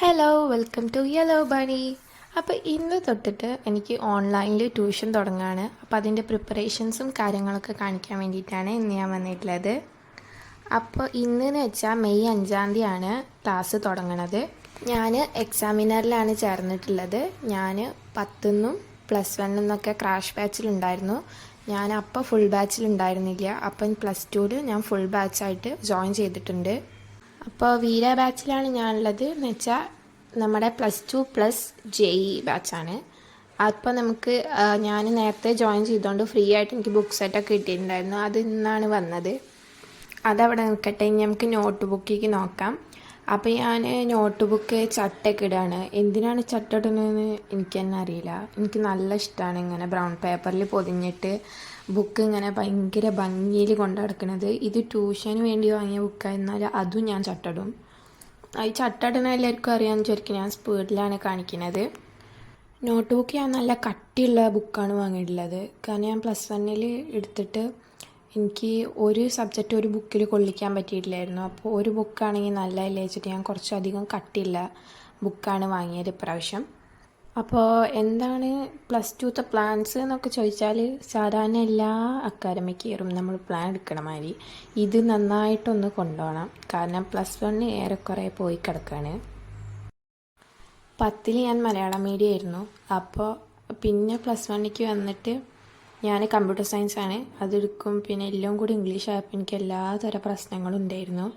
Hello welcome to yellow bunny. അപ്പോൾ ഇന്ന് തൊട്ടിട്ട് എനിക്ക് ഓൺലൈനിൽ ട്യൂഷൻ തുടങ്ങുകയാണ്. അപ്പോൾ അതിൻ്റെ പ്രിപ്പറേഷൻസും കാര്യങ്ങളൊക്കെ കാണിക്കാൻ വേണ്ടിയിട്ടാണ് ഇന്ന് ഞാൻ വന്നിട്ടുള്ളത്. അപ്പോൾ ഇന്നെന്ന് വെച്ചാൽ മെയ് 5-ാം തീയതിയാണ് ക്ലാസ് തുടങ്ങണത്. ഞാൻ എക്സാമിനറിലാണ് ചേർന്നിട്ടുള്ളത്. ഞാൻ 10ന്നും +1 എന്നൊക്കെ ക്രാഷ് ബാച്ചിലുണ്ടായിരുന്നു. ഞാൻ അപ്പോൾ ഫുൾ ബാച്ചിലുണ്ടായിരുന്നില്ല. അപ്പം +2 ഞാൻ ഫുൾ ബാച്ചായിട്ട് ജോയിൻ ചെയ്തിട്ടുണ്ട്. അപ്പോൾ വീര ബാച്ചിലാണ് ഞാനുള്ളത് എന്ന് വെച്ചാൽ നമ്മുടെ +2 + JE ബാച്ചാണ്. അപ്പോൾ നമുക്ക് ഞാൻ നേരത്തെ ജോയിൻ ചെയ്തുകൊണ്ട് ഫ്രീ ആയിട്ട് എനിക്ക് ബുക്ക് സെറ്റൊക്കെ കിട്ടിയിട്ടുണ്ടായിരുന്നു. അത് ഇന്നാണ് വന്നത്. അതവിടെ നിൽക്കട്ടെ. ഇനി നമുക്ക് നോട്ട് ബുക്കിലേക്ക് നോക്കാം. അപ്പോൾ ഞാൻ നോട്ട് ബുക്ക് ചട്ടയൊക്കെ ഇടുകയാണ്. എന്തിനാണ് ചട്ട ഇടുന്നതെന്ന് എനിക്ക് തന്നെ അറിയില്ല. എനിക്ക് നല്ല ഇഷ്ടമാണ് ഇങ്ങനെ ബ്രൗൺ പേപ്പറിൽ പൊതിഞ്ഞിട്ട് ബുക്ക് ഇങ്ങനെ ഭയങ്കര ഭംഗിയിൽ കൊണ്ടു നടക്കുന്നത്. ഇത് ട്യൂഷന് വേണ്ടി വാങ്ങിയ ബുക്കാണ്, എന്നാൽ അതും ഞാൻ ചട്ടടും. ഈ ചട്ടടുന്ന എല്ലാവർക്കും അറിയാമെന്ന് വിചാരിക്കും. ഞാൻ സ്പീഡിലാണ് കാണിക്കുന്നത്. നോട്ട് ബുക്ക് ഞാൻ നല്ല കട്ടിയുള്ള ബുക്കാണ് വാങ്ങിയിട്ടുള്ളത്. കാരണം ഞാൻ +1 എടുത്തിട്ട് എനിക്ക് ഒരു സബ്ജക്റ്റ് ഒരു ബുക്കിൽ കൊള്ളിക്കാൻ പറ്റിയിട്ടില്ലായിരുന്നു. അപ്പോൾ ഒരു ബുക്കാണെങ്കിൽ നല്ലതല്ലേ വെച്ചിട്ട് ഞാൻ കുറച്ചധികം കട്ടിയുള്ള ബുക്കാണ് വാങ്ങിയത് ഇപ്രാവശ്യം. അപ്പോൾ എന്താണ് +2ത്തെ പ്ലാൻസ് എന്നൊക്കെ ചോദിച്ചാൽ, സാധാരണ എല്ലാ അക്കാദമിക് ഇയറും നമ്മൾ പ്ലാൻ എടുക്കണ മാതിരി ഇത് നന്നായിട്ടൊന്ന് കൊണ്ടുപോകണം. കാരണം +1 ഏറെക്കുറെ പോയി കിടക്കുകയാണ്. 10ൽ ഞാൻ മലയാളം മീഡിയം ആയിരുന്നു. അപ്പോൾ പിന്നെ +1ക്ക് വന്നിട്ട് ഞാൻ കമ്പ്യൂട്ടർ സയൻസാണ് അതെടുക്കും. പിന്നെ എല്ലാം കൂടി ഇംഗ്ലീഷ് ആയപ്പോൾ എനിക്ക് എല്ലാ തരം പ്രശ്നങ്ങളും ഉണ്ടായിരുന്നു.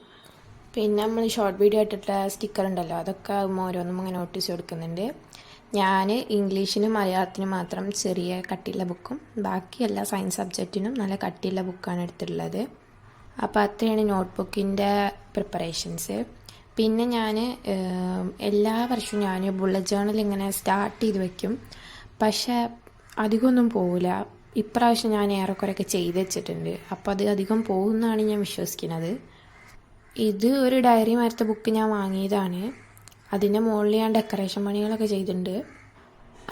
പിന്നെ നമ്മൾ ഷോർട്ട് വീഡിയോ ആയിട്ടുള്ള സ്റ്റിക്കർ ഉണ്ടല്ലോ, അതൊക്കെ ഓരോന്നും അങ്ങനെ നോട്ടീസ് കൊടുക്കുന്നുണ്ട്. ഞാൻ ഇംഗ്ലീഷിനും മലയാളത്തിനും മാത്രം ചെറിയ കട്ടിയുള്ള ബുക്കും ബാക്കി എല്ലാ സയൻസ് സബ്ജക്റ്റിനും നല്ല കട്ടിയുള്ള ബുക്കാണ് എടുത്തിട്ടുള്ളത്. അപ്പോൾ അത്രയാണ് നോട്ട് ബുക്കിൻ്റെ പ്രിപ്പറേഷൻസ്. പിന്നെ ഞാൻ എല്ലാ വർഷവും ഞാൻ ബുള്ളറ്റ് ജേർണൽ ഇങ്ങനെ സ്റ്റാർട്ട് ചെയ്ത് വയ്ക്കും. പക്ഷേ അധികമൊന്നും പോവില്ല. ഇപ്രാവശ്യം ഞാൻ ഏറെക്കുറെയൊക്കെ ചെയ്ത് വെച്ചിട്ടുണ്ട്. അപ്പോൾ അത് അധികം പോകുമെന്നാണ് ഞാൻ വിശ്വസിക്കുന്നത്. ഇത് ഒരു ഡയറി മാരത്തെ ബുക്ക് ഞാൻ വാങ്ങിയതാണ്. അതിൻ്റെ മുകളിൽ ഞാൻ ഡെക്കറേഷൻ പണികളൊക്കെ ചെയ്തിട്ടുണ്ട്.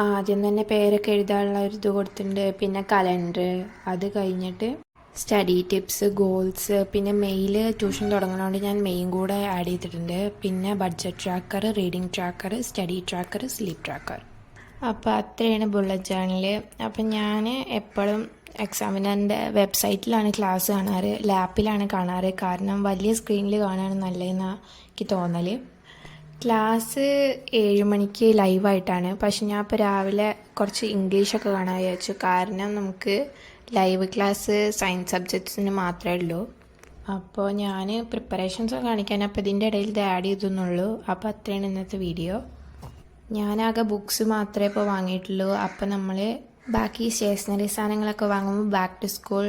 ആദ്യം തന്നെ പേരൊക്കെ എഴുതാനുള്ള ഒരു ഇത് കൊടുത്തിട്ടുണ്ട്. പിന്നെ കലണ്ടർ, അത് കഴിഞ്ഞിട്ട് സ്റ്റഡി ടിപ്സ്, ഗോൾസ്, പിന്നെ മെയിൽ ട്യൂഷൻ തുടങ്ങുന്നതുകൊണ്ട് ഞാൻ മെയിൻ കൂടെ ആഡ് ചെയ്തിട്ടുണ്ട്. പിന്നെ budget tracker, reading tracker, study tracker, sleep tracker. അപ്പോൾ അത്രയാണ് ബുള്ളറ്റ് ജേർണൽ. അപ്പം ഞാൻ എപ്പോഴും എക്സാമിനറിൻ്റെ വെബ്സൈറ്റിലാണ് ക്ലാസ് കാണാറ്, ലാപ്പിലാണ് കാണാറ്. കാരണം വലിയ സ്ക്രീനിൽ കാണാൻ നല്ലതെന്നാണ് എനിക്ക് തോന്നൽ. ക്ലാസ് 7 മണിക്ക് ലൈവായിട്ടാണ്. പക്ഷെ ഞാൻ ഇപ്പോൾ രാവിലെ കുറച്ച് ഇംഗ്ലീഷൊക്കെ കാണാൻ വിചാരിച്ചു. കാരണം നമുക്ക് ലൈവ് ക്ലാസ് സയൻസ് സബ്ജക്ട്സിന് മാത്രമേ ഉള്ളൂ. അപ്പോൾ ഞാൻ പ്രിപ്പറേഷൻസ് കാണിക്കാൻ അപ്പോൾ ഇതിൻ്റെ ഇടയിൽ ഇത് ആഡ് ചെയ്തെന്നുള്ളൂ. അപ്പോൾ അത്രയാണ് ഇന്നത്തെ വീഡിയോ. ഞാനാകെ ബുക്സ് മാത്രമേ ഇപ്പോൾ വാങ്ങിയിട്ടുള്ളൂ. അപ്പോൾ നമ്മൾ ബാക്കി സ്റ്റേഷനറി സാധനങ്ങളൊക്കെ വാങ്ങുമ്പോൾ ബാക്ക് ടു സ്കൂൾ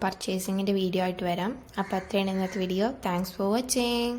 പർച്ചേസിങ്ങിൻ്റെ വീഡിയോ ആയിട്ട് വരാം. അപ്പോൾ അത്രയാണ് ഇന്നത്തെ വീഡിയോ. Thanks for watching.